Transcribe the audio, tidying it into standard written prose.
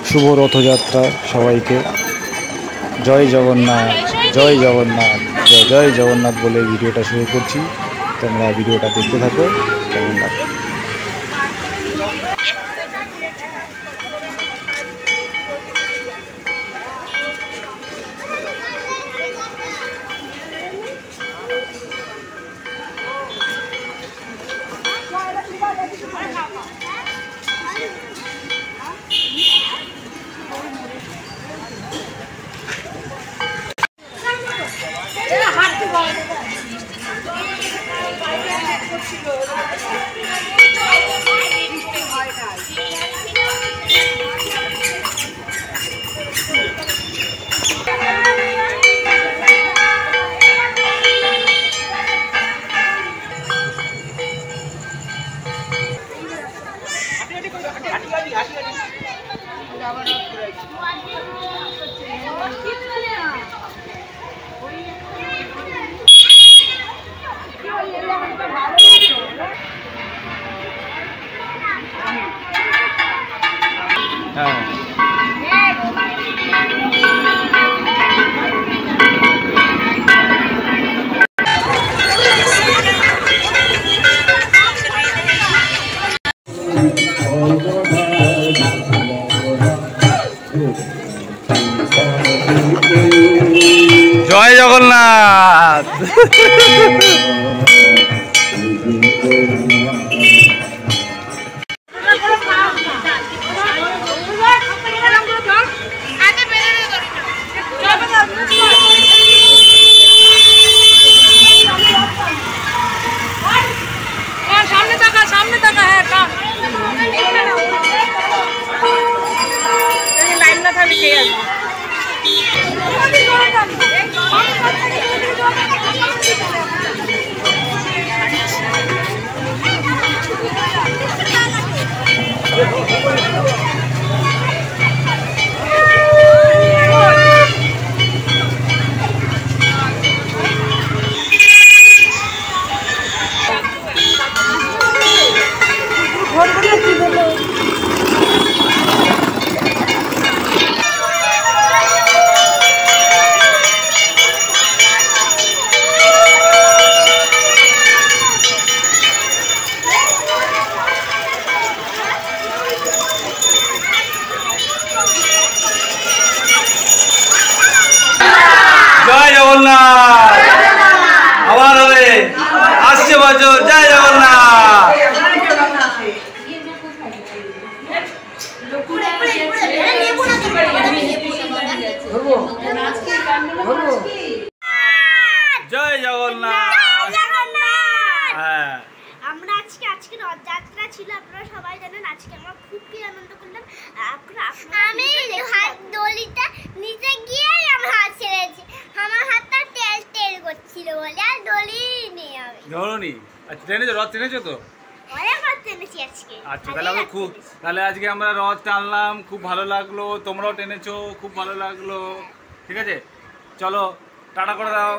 শুভ রথযাত্রা সবাইকে। জয় জগন্নাথ, জয় জগন্নাথ, জয় জয় জগন্নাথ বলে ভিডিওটা শুরু করছি। তোমরা ভিডিওটা দেখতে থাকো, কেমন লাগে। জয় জগন্নাথ। আবার হবে আসছে বছর। জয় জগন্নাথ। জয় জগন্নাথ। হ্যাঁ, আমরা আজকে রথযাত্রা ছিল, আপনারা সবাই জানেন। আজকে আমরা খুবই আনন্দ করলাম। আমি দড়িটা নিচে গিয়ে আমার হাত ছেড়েছি, আমার হাতটা তেল তেল করছিল বলে আর দড়ি নেই। আমি ধরুনি। আচ্ছা, টেনেছো? রথ টেনেছো তো? অনেকবার টেনেছি আজকে। আচ্ছা, তাহলে আজকে আমরা রথ টানলাম, খুব ভালো লাগলো। তোমরাও টেনেছো, খুব ভালো লাগলো। ঠিক আছে, চলো টাটা করে দাও।